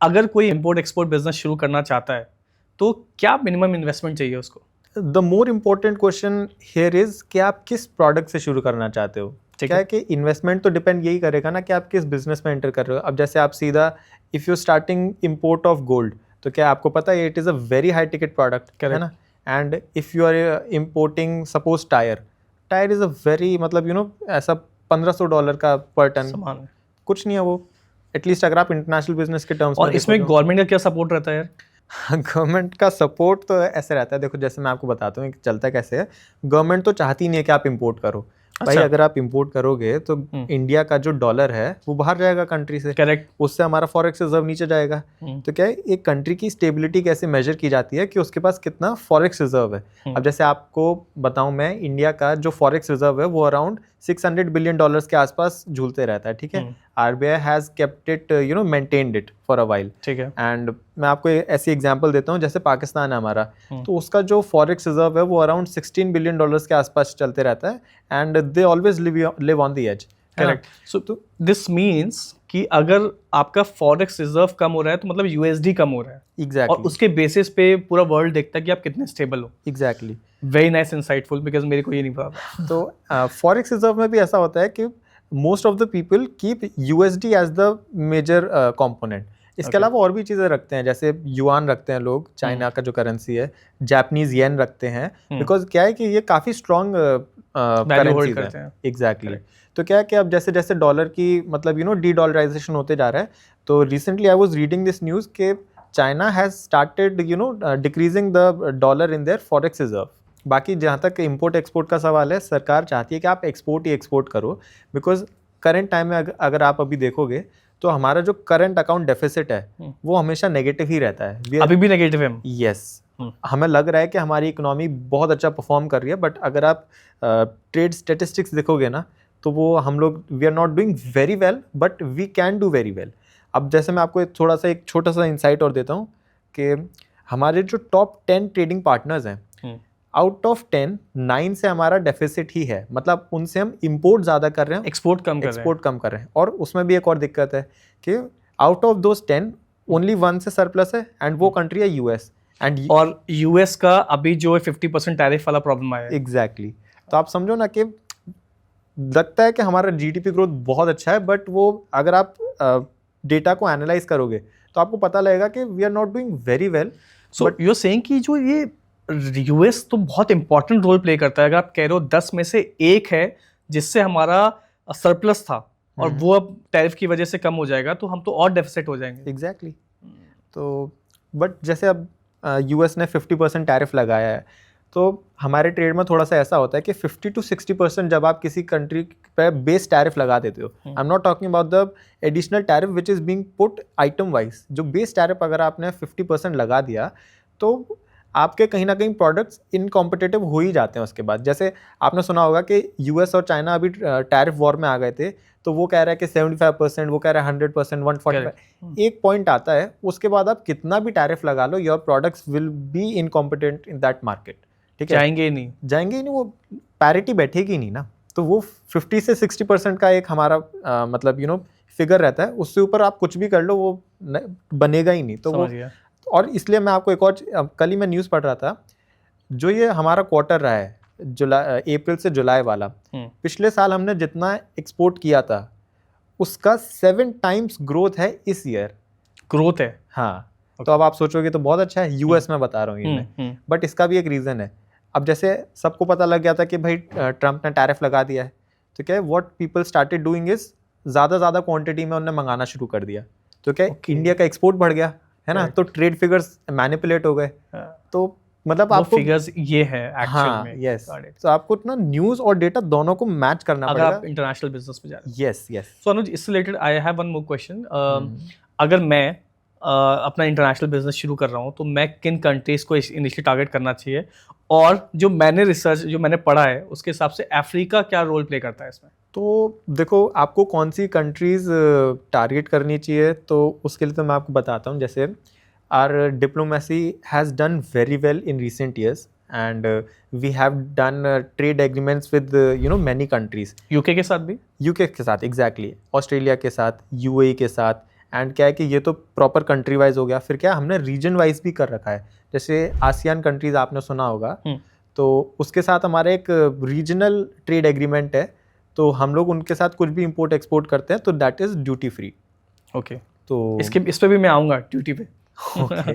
अगर कोई import export business शुरू करना चाहता है तो क्या मिनिमम इन्वेस्टमेंट चाहिए उसको? The more important question here is कि आप किस प्रोडक्ट से शुरू करना चाहते हो। क्या है कि इन्वेस्टमेंट तो डिपेंड यही करेगा ना कि आप किस बिजनेस में एंटर कर रहे हो। अब जैसे आप सीधा if you starting import of gold, तो क्या आपको पता है it is a very high ticket product, है ना। And if you are importing suppose tyre is a very मतलब ऐसा $1500 का पर टन सामान है। कुछ नहीं है वो, एटलीस्ट अगर आप इंटरनेशनल बिजनेस के टर्म्स और में इसमें देखो तो। गवर्नमेंट का क्या सपोर्ट रहता है यार? गवर्नमेंट का सपोर्ट तो ऐसे रहता है, देखो जैसे मैं आपको बताता हूँ कि चलता कैसे है। गवर्नमेंट तो चाहती नहीं है कि आप इंपोर्ट करो। भाई अगर आप इंपोर्ट करोगे तो इंडिया का जो डॉलर है वो बाहर जाएगा कंट्री से, करेक्ट। उससे हमारा फॉरेक्स रिजर्व नीचे जाएगा। तो क्या है, एक कंट्री की स्टेबिलिटी कैसे मेजर की जाती है कि उसके पास कितना फॉरेक्स रिजर्व है। अब जैसे आपको बताऊं मैं, इंडिया का जो फॉरेक्स रिजर्व है वो अराउंड $600 बिलियन के आसपास झूलते रहता है, ठीक है। RBI has kept it maintained it for a while, ठीक है। एंड मैं आपको ऐसी एग्जांपल देता हूँ, जैसे पाकिस्तान है हमारा, तो उसका जो फॉरेक्स रिजर्व है वो अराउंड $16 बिलियन के आसपास चलते रहता है, and they always live on the edge. Correct. So this means कि अगर आपका फॉरेक्स रिजर्व कम हो रहा है तो मतलब यूएसडी कम हो रहा है। एग्जैक्टली। और उसके बेसिस पे पूरा वर्ल्ड देखता है कि आप कितने स्टेबल हो। Exactly. Very nice insightful, because मेरे को ये नहीं पता। तो फॉरेक्स रिजर्व में भी ऐसा होता है कि most of the people keep USD as the major component. इसके अलावा और भी चीज़ें रखते हैं, जैसे युआन रखते हैं लोग, चाइना का जो करेंसी है, जापानीज येन रखते हैं, बिकॉज क्या है कि ये काफ़ी स्ट्रॉन्ग करेंसीज है। एग्जैक्टली। तो क्या है कि अब जैसे जैसे डॉलर की मतलब डी डॉलराइजेशन होते जा रहा है, तो recently I was reading this news के China has started decreasing the dollar in their forex reserve. बाकी जहाँ तक इंपोर्ट एक्सपोर्ट का सवाल है, सरकार चाहती है कि आप एक्सपोर्ट ही एक्सपोर्ट करो, बिकॉज करंट टाइम में अगर आप अभी देखोगे तो हमारा जो करंट अकाउंट डेफिसिट है वो हमेशा नेगेटिव ही रहता है। अभी भी नेगेटिव है। यस। हमें लग रहा है कि हमारी इकोनॉमी बहुत अच्छा परफॉर्म कर रही है, बट अगर आप ट्रेड स्टेटिस्टिक्स देखोगे ना तो वो हम लोग we are not doing very well, but we can do very well. अब जैसे मैं आपको एक छोटा सा इंसाइट और देता हूँ कि हमारे जो टॉप 10 ट्रेडिंग पार्टनर्स हैं, आउट ऑफ 10, 9 से हमारा डेफिसिट ही है, मतलब उनसे हम इंपोर्ट ज़्यादा कर रहे हैं, एक्सपोर्ट कम कर रहे हैं। और उसमें भी एक और दिक्कत है कि आउट ऑफ दोज 10 ओनली 1 से सरप्लस है, एंड वो कंट्री है यूएस। और यूएस का अभी जो 50% टैरिफ वाला प्रॉब्लम आया है। एग्जैक्टली। तो आप समझो ना कि लगता है कि हमारा जीडीपी ग्रोथ बहुत अच्छा है, बट वो अगर आप डेटा को एनालाइज करोगे तो आपको पता लगेगा कि we are not doing very well. So you are saying कि जो ये यूएस तो बहुत इंपॉर्टेंट रोल प्ले करता है। अगर आप कह रहे हो 10 में से 1 है जिससे हमारा सरप्लस था और वो अब टैरिफ की वजह से कम हो जाएगा, तो हम तो और डेफिसिट हो जाएंगे। एग्जैक्टली। तो बट जैसे अब यूएस ने 50% टैरिफ लगाया है, तो हमारे ट्रेड में थोड़ा सा ऐसा होता है कि 50 to 60% जब आप किसी कंट्री पे बेस टैरिफ लगा देते हो, I am not talking about the additional tariff which is being put item wise, जो बेस टैरिफ अगर आपने 50% लगा दिया तो आपके कहीं ना कहीं प्रोडक्ट्स इनकॉम्पिटिटिव हो ही जाते हैं उसके बाद। जैसे आपने सुना होगा कि यूएस और चाइना अभी टैरिफ वॉर में आ गए थे, तो वो कह रहा है कि 75%, वो कह रहा है 100%, 145। एक पॉइंट आता है, उसके बाद आप कितना भी टैरिफ लगा लो, your products will be incompetent in that market. ठीक है, जाएंगे ही नहीं, वो पैरिटी बैठेगी नहीं ना। तो वो 50 से 60% का एक हमारा मतलब फिगर रहता है, उससे ऊपर आप कुछ भी कर लो वो बनेगा ही नहीं। तो वो और इसलिए मैं आपको एक और कल ही मैं न्यूज़ पढ़ रहा था, जो ये हमारा क्वार्टर रहा है अप्रैल से जुलाई वाला, पिछले साल हमने जितना एक्सपोर्ट किया था उसका 7 times ग्रोथ है इस ईयर। ग्रोथ है, हाँ। तो अब आप सोचोगे तो बहुत अच्छा है, यूएस में बता रहा हूँ ये मैं, बट इसका भी एक रीज़न है। अब जैसे सबको पता लग गया था कि भाई ट्रम्प ने टैरिफ लगा दिया है, तो क्या है, what people started doing is ज़्यादा क्वांटिटी में उन्होंने मंगाना शुरू कर दिया। तो क्या इंडिया का एक्सपोर्ट बढ़ गया, है ना। तो ट्रेड फिगर्स मैनिपुलेट हो गए। तो मतलब आपको फिगर्स ये है एक्चुअल में। यस। तो आपको ना न्यूज़ और डेटा दोनों को मैच करना पड़ेगा अगर आप इंटरनेशनल बिजनेस में जा रहे हैं। यस। सो अनुज, इससे related I have one more question. अगर मैं अपना इंटरनेशनल बिजनेस शुरू कर रहा हूँ तो मैं किन कंट्रीज को इनिशियली टारगेट करना चाहिए, और जो मैंने पढ़ा है उसके हिसाब से अफ्रीका क्या रोल प्ले करता है इसमें? तो देखो, आपको कौन सी कंट्रीज टारगेट करनी चाहिए, तो उसके लिए तो मैं आपको बताता हूँ। जैसे our diplomacy has done very well in recent years, and we have done trade agreements with many countries. UK के साथ भी, यूके के साथ एग्जैक्टली, ऑस्ट्रेलिया के साथ, यूएई के साथ, एंड क्या है कि ये तो प्रॉपर कंट्री वाइज हो गया, फिर क्या हमने रीजन वाइज भी कर रखा है। जैसे आसियान कंट्रीज आपने सुना होगा, तो उसके साथ हमारा एक रीजनल ट्रेड एग्रीमेंट है, तो हम लोग उनके साथ कुछ भी इंपोर्ट एक्सपोर्ट करते हैं तो that is duty free. Okay, तो इस पे भी मैं आऊँगा ड्यूटी पे। ओके